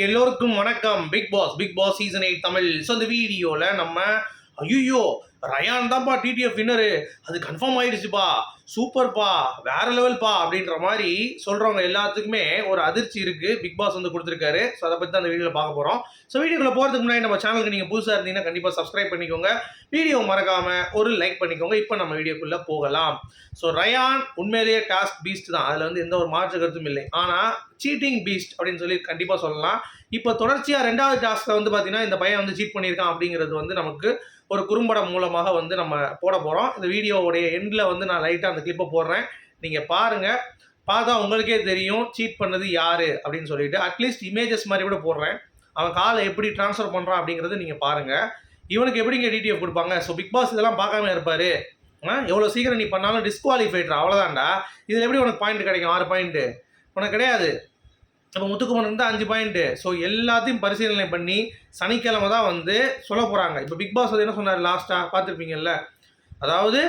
எல்லோருக்கும் வணக்கம். Bigg Boss season 8 Tamil. So இந்த வீடியோவில் நம்ம ஐயோ ரயான் தான்ப்பா டிடிஎஃப் வின்னரு, அது கன்ஃபார்ம் ஆயிடுச்சுப்பா, சூப்பர்ப்பா, வேற லெவல்ப்பா அப்படின்ற மாதிரி சொல்கிறவங்க எல்லாத்துக்குமே ஒரு அதிர்ச்சி இருக்குது. பிக் பாஸ் வந்து கொடுத்துருக்காரு. ஸோ அதை பற்றி தான் அந்த வீடியோவில் பார்க்க போகிறோம். ஸோ வீடியோக்குள்ளே போகிறதுக்கு முன்னாடி நம்ம சேனலுக்கு நீங்கள் புதுசாக இருந்தீங்கன்னா கண்டிப்பாக சப்ஸ்கிரைப் பண்ணிக்கோங்க, வீடியோ மறக்காமல் ஒரு லைக் பண்ணிக்கோங்க. இப்போ நம்ம வீடியோக்குள்ளே போகலாம். ஸோ ரயான் உண்மையிலேயே டாஸ்க் பீஸ்ட் தான், அதில் வந்து எந்த ஒரு மாற்று கருத்தும் இல்லை. ஆனால் சீட்டிங் பீஸ்ட் அப்படின்னு சொல்லி கண்டிப்பாக சொல்லலாம். இப்போ தொடர்ச்சியாக 2வது டாஸ்க்கை வந்து பார்த்தீங்கன்னா இந்த பையன் வந்து சீட் பண்ணியிருக்கான் அப்படிங்கிறது வந்து நமக்கு ஒரு குறும்படம் மூலமாக வந்து நம்ம போட போகிறோம். இந்த வீடியோவுடைய எண்டில் வந்து நான் லைட்டாக அந்த கிளிப்பை போடுறேன், நீங்கள் பாருங்கள். பார்த்தா உங்களுக்கே தெரியும் சீட் பண்ணது யார் அப்படின்னு சொல்லிட்டு. அட்லீஸ்ட் இமேஜஸ் மாதிரி கூட போடுறேன். அவன் காலை எப்படி ட்ரான்ஸ்ஃபர் பண்ணுறான் அப்படிங்கிறது நீங்கள் பாருங்கள். இவனுக்கு எப்படிங்க டிடிஎஃப் கொடுப்பாங்க? ஸோ பிக் பாஸ் இதெல்லாம் பார்க்காம இருப்பார். எவ்வளோ சீக்கிரம் நீ பண்ணாலும் டிஸ்குவாலிஃபைட்ரா, அவ்வளோதான்டா. இதில் எப்படி உனக்கு பாயிண்ட் கிடைக்கும்? 6 பாயிண்ட்டு உனக்கு கிடையாது. நம்ம முத்துக்குமரன் இருந்தால் 5 பாயிண்ட்டு. ஸோ எல்லாத்தையும் பரிசீலனை பண்ணி சனிக்கிழமை தான் வந்து சொல்ல போகிறாங்க. இப்போ பிக் பாஸ் வந்து என்ன சொன்னார் லாஸ்ட்டாக பார்த்துருப்பீங்கல்ல, அதாவது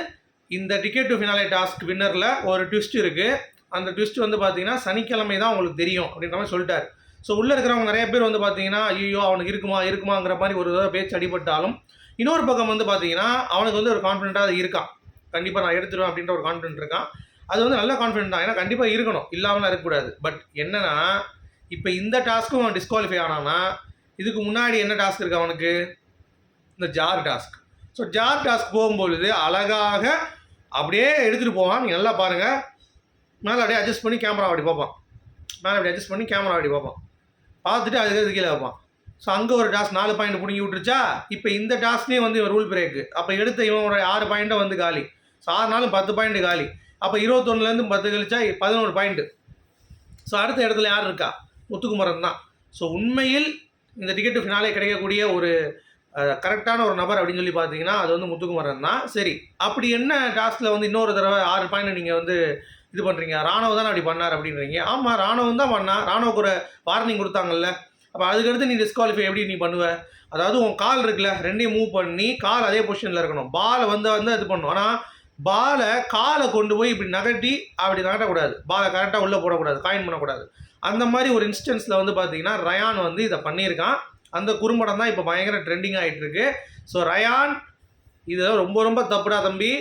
இந்த டிக்கெட் டு ஃபினாலே டாஸ்க் வின்னரில் ஒரு ட்விஸ்ட் இருக்குது. அந்த ட்விஸ்ட் வந்து பார்த்தீங்கன்னா சனிக்கிழமை தான் உங்களுக்கு தெரியும் அப்படின்ற மாதிரி சொல்லிட்டார். ஸோ உள்ளே இருக்கிறவங்க நிறைய பேர் வந்து பார்த்தீங்கன்னா ஐயோ அவனுக்கு இருக்குமாங்கிற மாதிரி ஒரு தடவை பேச்சு அடிபட்டாலும், இன்னொரு பக்கம் வந்து பார்த்தீங்கன்னா அவனுக்கு வந்து ஒரு கான்ஃபிடென்ட்டாக இருக்கான். கண்டிப்பாக நான் எடுத்துருவேன் அப்படின்ற ஒரு கான்ஃபிடென்ட் இருக்கான். அது வந்து நல்ல கான்ஃபிடென்ட் தான், ஏன்னா கண்டிப்பாக இருக்கணும், இல்லாமலாம் இருக்கக்கூடாது. பட் என்னன்னா இப்போ இந்த டாஸ்க்கும் அவன் டிஸ்குவாலிஃபை ஆனான்னா இதுக்கு முன்னாடி என்ன டாஸ்க் இருக்கு அவனுக்கு? இந்த jar task. So jar task போகும்பொழுது அழகாக அப்படியே எடுத்துகிட்டு போவான். நீங்கள் நல்லா பாருங்கள். மேலே அப்படியே அட்ஜஸ்ட் பண்ணி கேமரா அப்படி பார்ப்பான். பார்த்துட்டு அதுக்கு கீழே வைப்பான். ஸோ அங்கே ஒரு டாஸ்க் 4 பாயிண்ட் பிடிங்கி விட்டுருச்சா. இப்போ இந்த டாஸ்க்லேயும் வந்து ரூல் பிரேக்கு. அப்போ எடுத்த இவனோட 6 பாயிண்ட்டை வந்து காலி. ஸோ 6 நாளும் 10 பாயிண்ட் காலி. அப்போ 21லேருந்து 10 கழிச்சா 11 பாயிண்ட்டு. ஸோ அடுத்த இடத்துல யார் இருக்கா? முத்துக்குமரன் தான். ஸோ உண்மையில் இந்த டிக்கெட்டு ஃபினாலே கிடைக்கக்கூடிய ஒரு கரெக்டான ஒரு நபர் அப்படின்னு சொல்லி பார்த்தீங்கன்னா அது வந்து முத்துக்குமரன் தான். சரி, அப்படி என்ன டாஸ்கில் வந்து இன்னொரு தடவை 6 பாயிண்ட் நீங்கள் வந்து இது பண்ணுறீங்க? ராணுவ தான் அப்படி பண்ணார் அப்படின்றீங்க. ஆமாம், ராணுவம் தான் பண்ணா. ராணுவுக்கு ஒரு வார்னிங் கொடுத்தாங்கல்ல. அப்போ அதுக்கடுத்து நீ டிஸ்குவாலிஃபை எப்படி நீ பண்ணுவ? அதாவது உன் கால் இருக்குல்ல, ரெண்டையும் மூவ் பண்ணி கால் அதே பொசிஷனில் இருக்கணும். பாலை வந்து இது பண்ணணும். ஆனால் காலை கொண்டு போய் இப்படி நகட்டக்கூடாது. பாலை கரெக்டாக உள்ளே போடக்கூடாது, காயின் பண்ணக்கூடாது. அந்த மாதிரி ஒரு இன்ஸ்டன்ஸில் வந்து பார்த்தீங்கன்னா ரயான் வந்து இதை பண்ணியிருக்கான். அந்த குறும்படம் தான் இப்போ பயங்கர ட்ரெண்டிங் ஆகிட்டு இருக்கு. ஸோ ரயான் இதெல்லாம் ரொம்ப ரொம்ப தப்புடா தம்பி.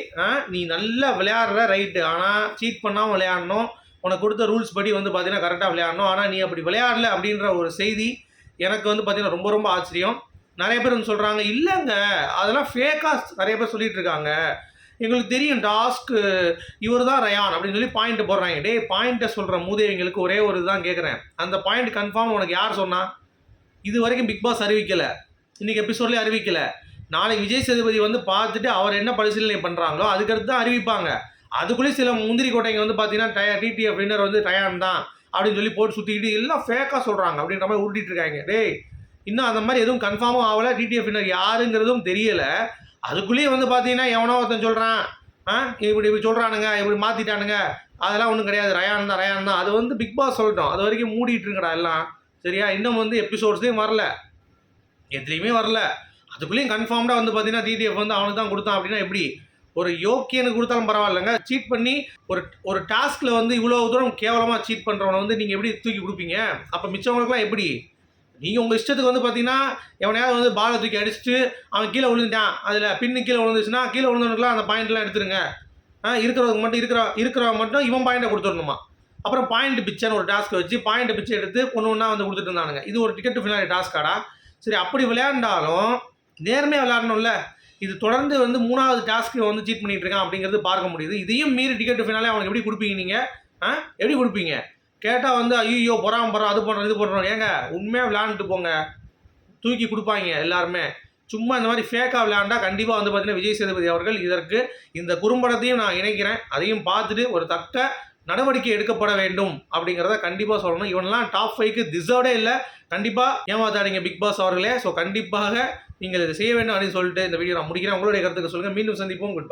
நீ நல்லா விளையாடுற ரைட்டு, ஆனால் சீட் பண்ணாமல் விளையாடணும். உனக்கு கொடுத்த ரூல்ஸ் படி வந்து பார்த்தீங்கன்னா கரெக்டாக விளையாடணும். ஆனால் நீ அப்படி விளையாடல அப்படின்ற ஒரு செய்தி எனக்கு வந்து பார்த்தீங்கன்னா ரொம்ப ரொம்ப ஆச்சரியம். நிறைய பேர் வந்து சொல்கிறாங்க இல்லைங்க அதெல்லாம் ஃபேக்காக நிறைய பேர் சொல்லிகிட்டு இருக்காங்க. எங்களுக்கு தெரியும் டாஸ்க்கு இவர் தான் ரயான் அப்படின்னு சொல்லி பாயிண்ட்டு போடுறாங்க. டே பாயிண்ட்டை சொல்கிற மூதேவிங்களுக்கு ஒரே ஒரு இதுதான் கேட்குறேன். அந்த பாயிண்ட் கன்ஃபார்ம் உனக்கு யார் சொன்னா? இது வரைக்கும் பிக் பாஸ் அறிவிக்கலை, இன்றைக்கி எபிசோட்லேயே அறிவிக்கலை. நாளைக்கு விஜய் சேதுபதி வந்து பார்த்துட்டு அவர் என்ன பரிசீலனை பண்ணுறாங்களோ அதுக்கடுத்து தான் அறிவிப்பாங்க. அதுக்குள்ளேயே சில முந்திரி கோட்டைங்க வந்து பார்த்தீங்கன்னா டிடிஎஃப் வின்னர் வந்து ரயான் தான் அப்படின்னு சொல்லி போட்டு சுற்றிக்கிட்டு எல்லாம் ஃபேக்காக சொல்கிறாங்க அப்படின்ற மாதிரி உருட்டிட்டு இருக்காங்க. டேய் இன்னும் அந்த மாதிரி எதுவும் கன்ஃபார்மும் ஆகலை. டிடிஎஃப் வின்னர் யாருங்கிறதும் தெரியலை. அதுக்குள்ளேயே வந்து பார்த்தீங்கன்னா எவனோ ஒருத்தன் சொல்கிறான், இப்படி சொல்கிறானுங்க, இப்படி மாற்றிட்டானுங்க, அதெல்லாம் ஒன்றும் கிடையாது, ரயான் தான். அது வந்து பிக் பாஸ் சொல்லட்டும், அது வரைக்கும் மூடிட்டு இருக்கடா எல்லாம். சரியா? இன்னும் வந்து எபிசோட்ஸ்லேயும் வரல, எதுலேயுமே வரல. அதுக்குள்ளேயும் கன்ஃபார்ம்டாக வந்து பார்த்தீங்கன்னா டிடிஎஃப் வந்து அவனுக்கு தான் கொடுத்தான் அப்படின்னா எப்படி? ஒரு யோக்கியனுக்கு கொடுத்தாலும் பரவாயில்லைங்க. சீட் பண்ணி ஒரு டாஸ்கில் வந்து இவ்வளோ தூரம் கேவலமாக சீட் பண்ணுறவனை வந்து நீங்கள் எப்படி தூக்கி கொடுப்பீங்க? அப்போ மிச்சவங்களுக்குலாம் எப்படி? நீங்கள் உங்கள் இஷ்டத்துக்கு வந்து பார்த்தீங்கன்னா எவனையாவது வந்து பாலை தூக்கி அடிச்சுட்டு அவன் கீழே விழுந்துட்டான், அதில் பின்னு கீழே விழுந்துச்சுன்னா கீழே விழுந்தவனுக்குலாம் அந்த பாயிண்ட்லாம் எடுத்துருங்க. இருக்கிறவங்க மட்டும் இருக்கிறவங்க மட்டும் இவன் பாயிண்ட்டை கொடுத்துடணுமா? அப்புறம் பாயிண்ட் பிச்சைன்னு ஒரு டாஸ்க்கை வச்சு பாயிண்ட் பிச்சை எடுத்து ஒன்று வந்து கொடுத்துட்டு இருந்தானுங்க. இது ஒரு டிக்கெட் டு ஃபினாலே டாஸ்க்காடா? சரி, அப்படி விளையாண்டாலும் நேர்மையாக விளையாடணும்ல. இது தொடர்ந்து வந்து 3வது டாஸ்க்கு வந்து சீட் பண்ணிகிட்டு இருக்கான் அப்படிங்கிறது பார்க்க முடியுது. இதையும் மீறி டிக்கெட் டு ஃபினாலே அவனுக்கு எப்படி கொடுப்பீங்க நீங்கள்? எப்படி கொடுப்பீங்க? கேட்டால் வந்து ஐயோ பொறாம அது பண்ணுறோம் இது பண்ணுறோம். ஏங்க உண்மையாக விளையாண்டுட்டு போங்க, தூக்கி கொடுப்பாங்க எல்லாருமே. சும்மா இந்த மாதிரி ஃபேக்காக விளையாண்டா கண்டிப்பாக வந்து பார்த்தீங்கன்னா விஜய் சேதுபதி அவர்கள் இதற்கு இந்த குறும்படத்தையும் நான் இணைக்கிறேன், அதையும் பார்த்துட்டு ஒரு தக்க நடவடிக்கை எடுக்கப்பட வேண்டும் அப்படிங்கிறத கண்டிப்பாக சொல்லணும். இவனெல்லாம் டாப் 5க்கு டிசர்வ்டே இல்லை. கண்டிப்பாக ஏமாத்தாதீங்க பிக் பாஸ் அவர்களே. ஸோ கண்டிப்பாக நீங்கள் இதை செய்ய வேண்டும் அப்படின்னு சொல்லிட்டு இந்த வீடியோ நான் முடிக்கிறேன். உங்களுடைய கருத்துக்கு சொல்லுங்கள். மீண்டும் சந்திப்போம். Good bye.